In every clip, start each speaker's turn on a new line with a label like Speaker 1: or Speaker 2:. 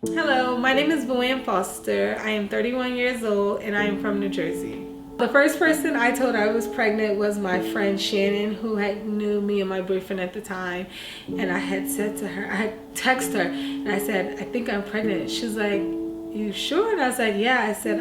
Speaker 1: Hello, my name is Boanne Foster. I am 31 years old and I am from New Jersey. The first person I told I was pregnant was my friend Shannon, who knew me and my boyfriend at the time. And I had said to her, I had texted her and I said, I think I'm pregnant. She's like, you sure? And I was like, yeah. I said,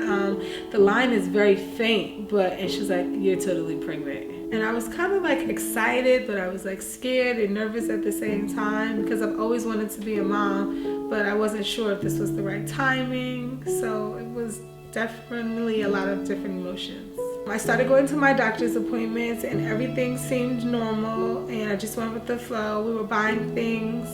Speaker 1: the line is very faint, and she's like, you're totally pregnant. And I was kind of like excited, but I was like scared and nervous at the same time because I've always wanted to be a mom, but I wasn't sure if this was the right timing. So it was definitely a lot of different emotions. I started going to my doctor's appointments and everything seemed normal and I just went with the flow. We were buying things.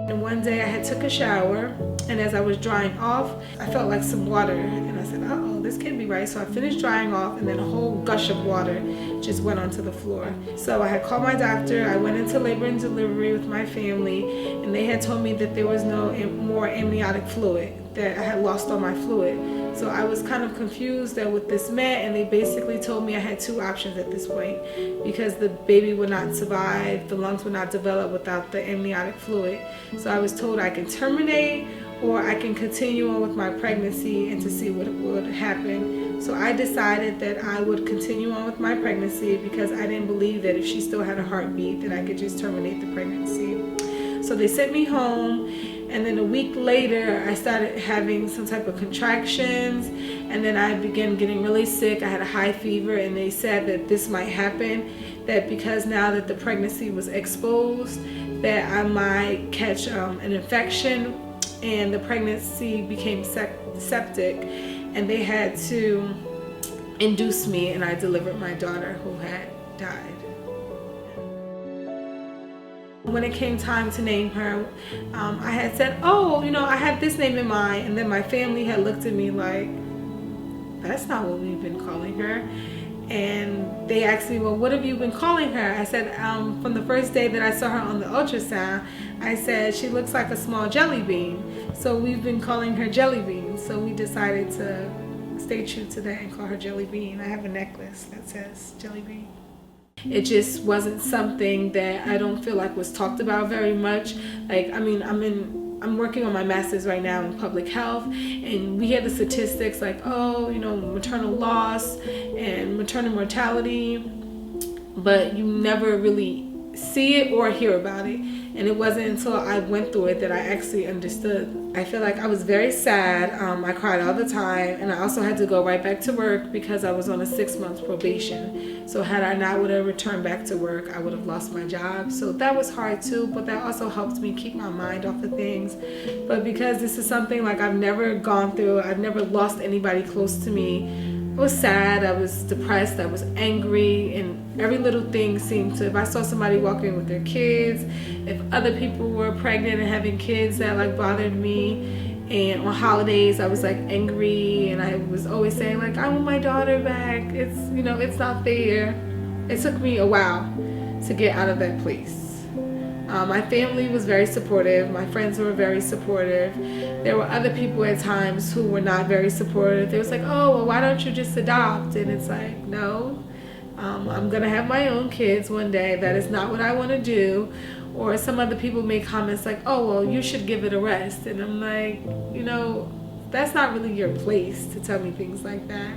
Speaker 1: And one day I had took a shower and as I was drying off, I felt like some water and I said, uh-oh, this can't be right. So I finished drying off and then a whole gush of water just went onto the floor. So I had called my doctor. I went into labor and delivery with my family and they had told me that there was no more amniotic fluid, that I had lost all my fluid. So I was kind of confused at what this meant, and they basically told me I had two options at this point because the baby would not survive, the lungs would not develop without the amniotic fluid. So I was told I can terminate or I can continue on with my pregnancy and to see what would happen. So I decided that I would continue on with my pregnancy because I didn't believe that if she still had a heartbeat that I could just terminate the pregnancy. So they sent me home. And then a week later, I started having some type of contractions, and then I began getting really sick. I had a high fever, and they said that this might happen, that because now that the pregnancy was exposed, that I might catch an infection, and the pregnancy became septic, and they had to induce me, and I delivered my daughter who had died. When it came time to name her, I had said, oh, I had this name in mind, and then my family had looked at me like, that's not what we've been calling her. And they asked me, well, what have you been calling her? I said, from the first day that I saw her on the ultrasound, I said, she looks like a small jelly bean. So we've been calling her Jelly Bean. So we decided to stay true to that and call her Jelly Bean. I have a necklace that says Jelly Bean. It just wasn't something that I don't feel like was talked about very much. I'm working on my master's right now in public health, and we hear the statistics like, maternal loss and maternal mortality, but you never really see it or hear about it. And it wasn't until I went through it that I actually understood. I feel like I was very sad. I cried all the time, and I also had to go right back to work because I was on a 6-month probation. So had I not would have returned back to work, I would have lost my job. So that was hard too, but that also helped me keep my mind off of things. But because this is something like I've never gone through, I've never lost anybody close to me, I was sad, I was depressed, I was angry, and every little thing seemed to, if I saw somebody walking with their kids, if other people were pregnant and having kids, that like bothered me. And on holidays I was like angry, and I was always saying like, I want my daughter back, it's not fair. It took me a while to get out of that place. My family was very supportive. My friends were very supportive. There were other people at times who were not very supportive. They was like, oh, well, why don't you just adopt? And it's like, no, I'm going to have my own kids one day. That is not what I want to do. Or some other people make comments like, oh, well, you should give it a rest. And I'm like, that's not really your place to tell me things like that.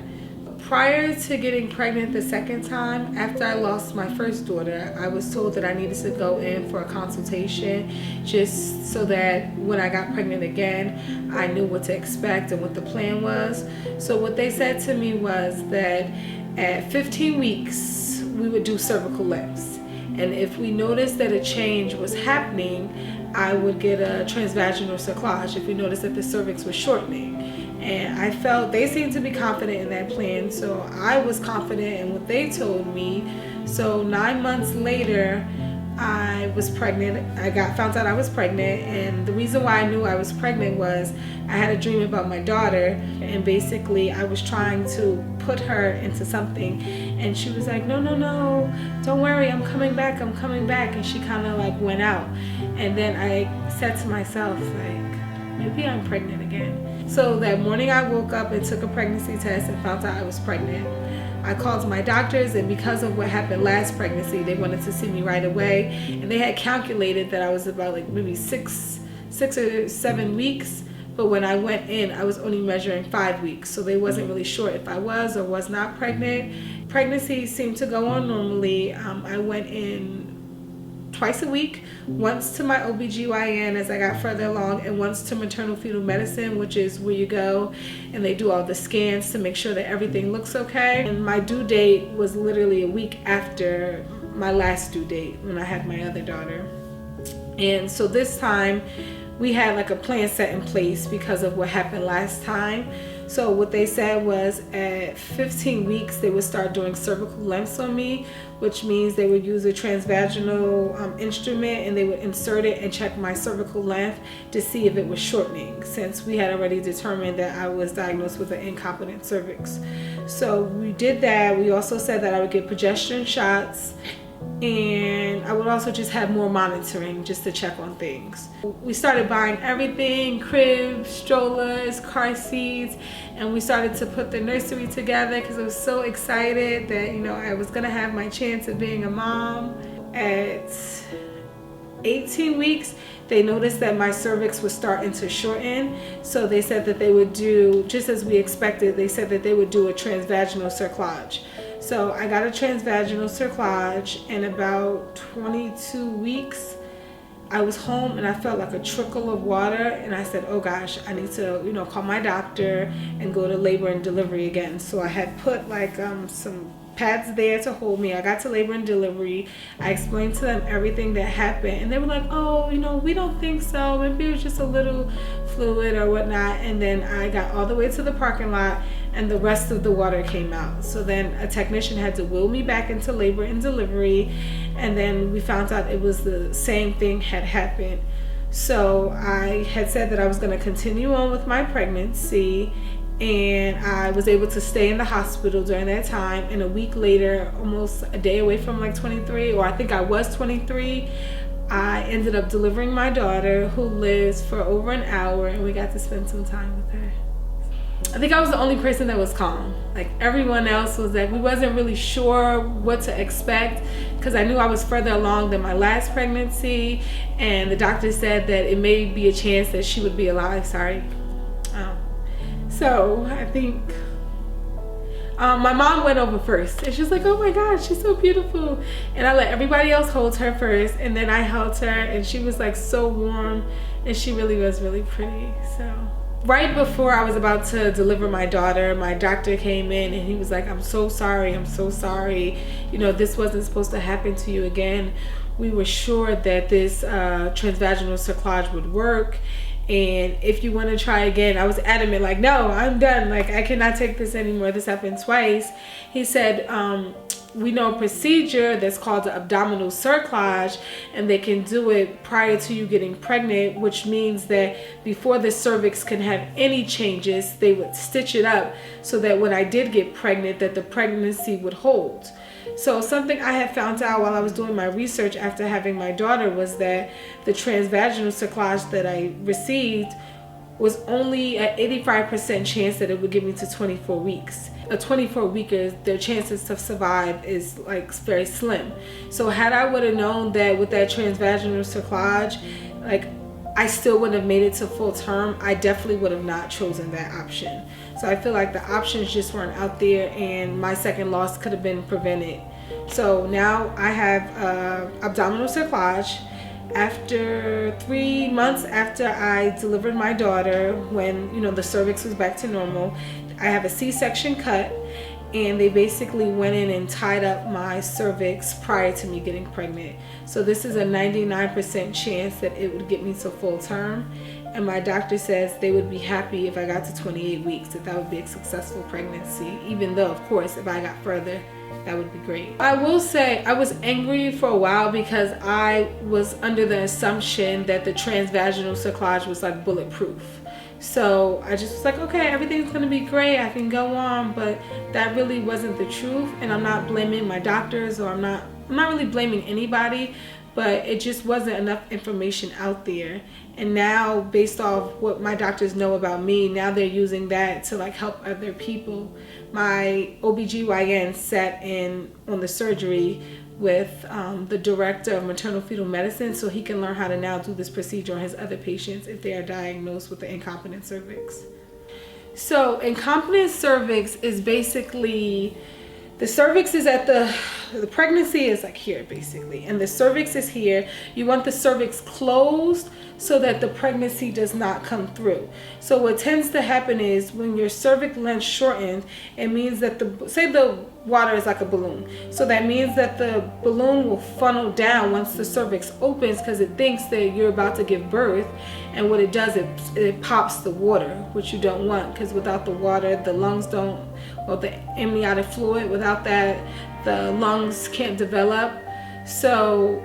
Speaker 1: Prior to getting pregnant the second time, after I lost my first daughter, I was told that I needed to go in for a consultation just so that when I got pregnant again, I knew what to expect and what the plan was. So what they said to me was that at 15 weeks, we would do cervical lifts. And if we noticed that a change was happening, I would get a transvaginal cerclage if we noticed that the cervix was shortening. And I felt they seemed to be confident in that plan, so I was confident in what they told me. So 9 months later, I was pregnant. I found out I was pregnant, and the reason why I knew I was pregnant was I had a dream about my daughter, and basically I was trying to put her into something, and she was like, no, don't worry, I'm coming back, and she kind of like went out. And then I said to myself, like, maybe I'm pregnant again. So that morning I woke up and took a pregnancy test and found out I was pregnant. I called my doctors, and because of what happened last pregnancy, they wanted to see me right away, and they had calculated that I was about like maybe six or 7 weeks. But when I went in, I was only measuring 5 weeks, so they wasn't really sure if I was or was not pregnant. Pregnancy seemed to go on normally. I went in twice a week, once to my OBGYN as I got further along, and once to maternal fetal medicine, which is where you go and they do all the scans to make sure that everything looks okay. And my due date was literally a week after my last due date when I had my other daughter. And so this time we had like a plan set in place because of what happened last time. So what they said was at 15 weeks, they would start doing cervical lengths on me, which means they would use a transvaginal instrument, and they would insert it and check my cervical length to see if it was shortening, since we had already determined that I was diagnosed with an incompetent cervix. So we did that. We also said that I would get progesterone shots, and I would also just have more monitoring just to check on things. We started buying everything: cribs, strollers, car seats, and we started to put the nursery together because I was so excited that, you know, I was gonna have my chance of being a mom. At 18 weeks, they noticed that my cervix was starting to shorten, so they said that they would do, just as we expected, they said that they would do a transvaginal cerclage. So I got a transvaginal cerclage, and about 22 weeks, I was home and I felt like a trickle of water, and I said, oh gosh, I need to, you know, call my doctor and go to labor and delivery again. So I had put like some pads there to hold me. I got to labor and delivery. I explained to them everything that happened, and they were like, oh, you know, we don't think so. Maybe it was just a little fluid or whatnot. And then I got all the way to the parking lot, and the rest of the water came out. So then a technician had to wheel me back into labor and delivery, and then we found out it was the same thing had happened. So I had said that I was going to continue on with my pregnancy, and I was able to stay in the hospital during that time. And a week later, almost a day away from like 23, or I think I was 23, I ended up delivering my daughter, who lives for over an hour, and we got to spend some time with her. I think I was the only person that was calm. Like everyone else was like, we wasn't really sure what to expect, because I knew I was further along than my last pregnancy, and the doctor said that it may be a chance that she would be alive. So I think my mom went over first, and she was like, oh my gosh, she's so beautiful. And I let everybody else hold her first, and then I held her, and she was like so warm, and she really was really pretty. So right before I was about to deliver my daughter, my doctor came in, and he was like, I'm so sorry, you know, this wasn't supposed to happen to you again. We were sure that this transvaginal cerclage would work, and if you want to try again. I was adamant, like, no, I'm done, like I cannot take this anymore, this happened twice. He said, we know a procedure that's called the abdominal cerclage, and they can do it prior to you getting pregnant, which means that before the cervix can have any changes, they would stitch it up so that when I did get pregnant, that the pregnancy would hold. So something I had found out while I was doing my research after having my daughter was that the transvaginal cerclage that I received was only an 85% chance that it would give me to 24 weeks. A 24-weeker, their chances to survive is like very slim. So had I would have known that with that transvaginal cerclage, like I still wouldn't have made it to full term, I definitely would have not chosen that option. So I feel like the options just weren't out there, and my second loss could have been prevented. So now I have abdominal cerclage. After 3 months after I delivered my daughter, when, you know, the cervix was back to normal, I have a C-section cut, and they basically went in and tied up my cervix prior to me getting pregnant. So this is a 99% chance that it would get me to full term, and my doctor says they would be happy if I got to 28 weeks, that would be a successful pregnancy, even though of course if I got further, that would be great. I will say I was angry for a while because I was under the assumption that the transvaginal cerclage was like bulletproof. So I just was like, okay, everything's gonna be great, I can go on, but that really wasn't the truth. And I'm not blaming my doctors, or I'm not really blaming anybody, but it just wasn't enough information out there. And now, based off what my doctors know about me, now they're using that to like help other people. My OBGYN sat in on the surgery with the director of maternal fetal medicine, so he can learn how to now do this procedure on his other patients if they are diagnosed with the incompetent cervix. So incompetent cervix is basically, the cervix is at the pregnancy is like here basically, and the cervix is here. You want the cervix closed so that the pregnancy does not come through. So what tends to happen is when your cervix length shortens, it means that say the water is like a balloon. So that means that the balloon will funnel down once the cervix opens, because it thinks that you're about to give birth. And what it does, it pops the water, which you don't want, because without the water, the lungs don't, or the amniotic fluid, without that, the lungs can't develop. So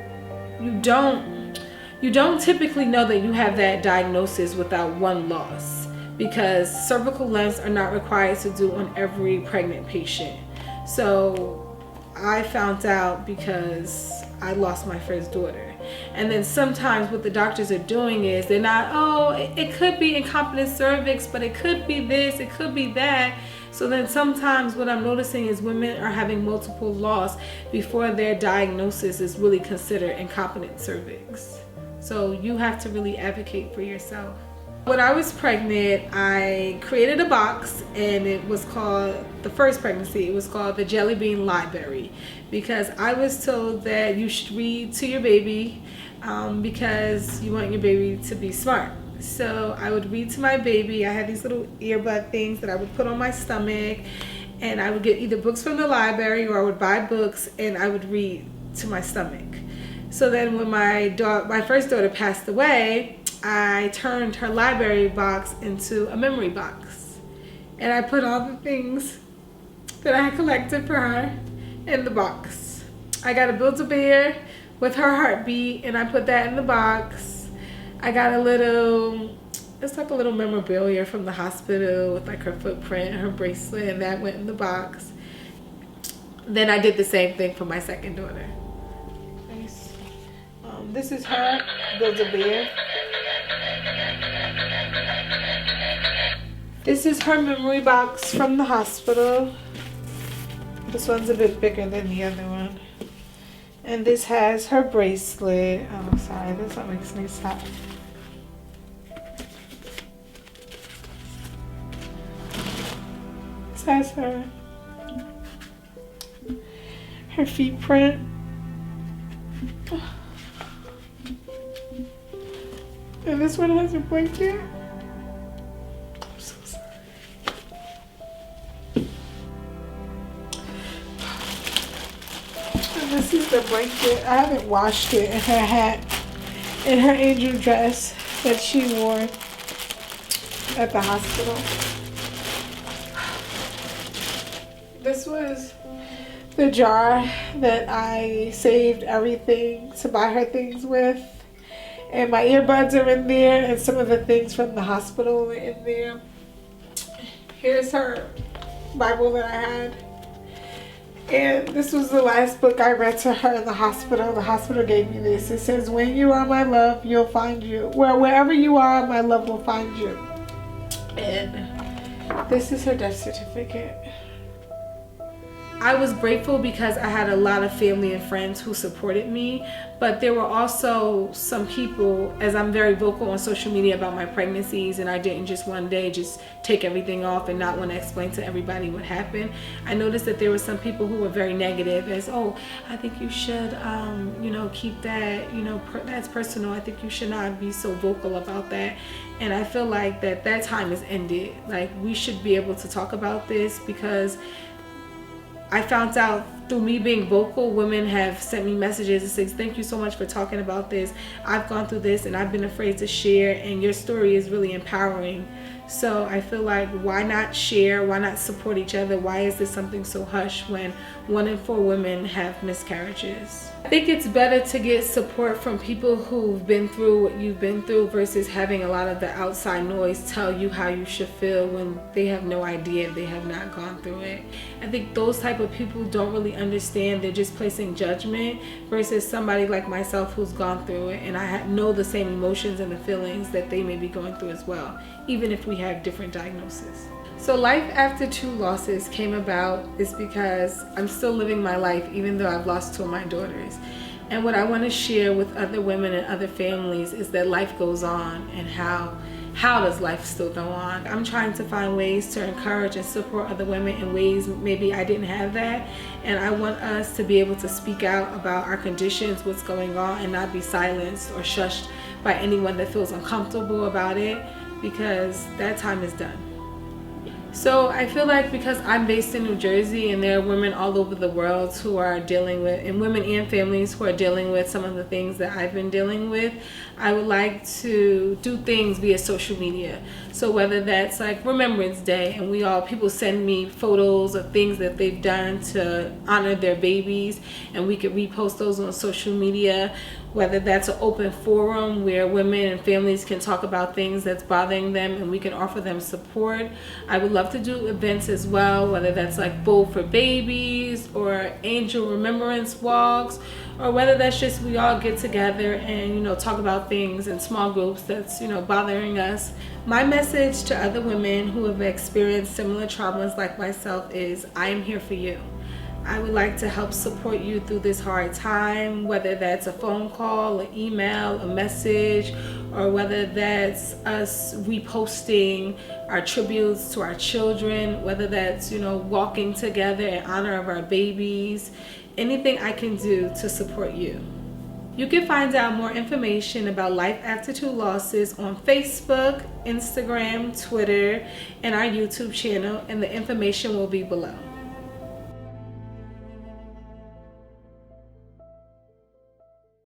Speaker 1: you don't typically know that you have that diagnosis without one loss, because cervical lengths are not required to do on every pregnant patient. So I found out because I lost my first daughter. And then sometimes what the doctors are doing is they're not, oh, it could be incompetent cervix, but it could be this, it could be that. So then sometimes what I'm noticing is women are having multiple loss before their diagnosis is really considered incompetent cervix. So you have to really advocate for yourself. When I was pregnant, I created a box, and it was called, the first pregnancy, it was called the Jelly Bean Library, because I was told that you should read to your baby because you want your baby to be smart. So I would read to my baby. I had these little earbud things that I would put on my stomach, and I would get either books from the library or I would buy books and I would read to my stomach. So then when my first daughter passed away, I turned her library box into a memory box, and I put all the things that I had collected for her in the box. I got a Build-A-Bear with her heartbeat, and I put that in the box. I got it's like a little memorabilia from the hospital with like her footprint, her bracelet, and that went in the box. Then I did the same thing for my second daughter. This is her Build-A-Bear. This is her memory box from the hospital. This one's a bit bigger than the other one. And this has her bracelet. Oh, sorry, this one makes me stop. This has her feet print. And this one has a blanket. I'm so sorry. And this is the blanket. I haven't washed it. And her hat. And her angel dress that she wore at the hospital. This was the jar that I saved everything to buy her things with. And my earbuds are in there, and some of the things from the hospital are in there. Here's her Bible that I had. And this was the last book I read to her in the hospital. The hospital gave me this. It says, "When you are my love, you'll find you. Well, wherever you are, my love will find you." And this is her death certificate. I was grateful because I had a lot of family and friends who supported me, but there were also some people, as I'm very vocal on social media about my pregnancies, and I didn't just one day just take everything off and not want to explain to everybody what happened. I noticed that there were some people who were very negative, as, oh, I think you should, keep that, that's personal. I think you should not be so vocal about that. And I feel like that time has ended. Like, we should be able to talk about this, because I found out through me being vocal, women have sent me messages and says, "Thank you so much for talking about this. I've gone through this and I've been afraid to share, and your story is really empowering." So I feel like, why not share? Why not support each other? Why is this something so hush when 1 in 4 women have miscarriages? I think it's better to get support from people who've been through what you've been through versus having a lot of the outside noise tell you how you should feel when they have no idea, they have not gone through it. I think those type of people don't really understand. They're just placing judgment, versus somebody like myself who's gone through it, and I know the same emotions and the feelings that they may be going through as well, even if we have different diagnoses. So life after 2 losses came about is because I'm still living my life even though I've lost 2 of my daughters. And what I want to share with other women and other families is that life goes on, and how does life still go on? I'm trying to find ways to encourage and support other women in ways maybe I didn't have that. And I want us to be able to speak out about our conditions, what's going on, and not be silenced or shushed by anyone that feels uncomfortable about it, because that time is done. So I feel like because I'm based in New Jersey and there are women all over the world who are dealing with, and women and families who are dealing with some of the things that I've been dealing with, I would like to do things via social media. So whether that's like Remembrance Day, and people send me photos of things that they've done to honor their babies, and we could repost those on social media. Whether that's an open forum where women and families can talk about things that's bothering them and we can offer them support. I would love to do events as well, whether that's like Bowl for Babies or Angel Remembrance Walks, or whether that's just we all get together and talk about things in small groups that's bothering us. My message to other women who have experienced similar traumas like myself is, I am here for you. I would like to help support you through this hard time, whether that's a phone call, an email, a message, or whether that's us reposting our tributes to our children, whether that's, walking together in honor of our babies, anything I can do to support you. You can find out more information about Life After 2 Losses on Facebook, Instagram, Twitter, and our YouTube channel, and the information will be below.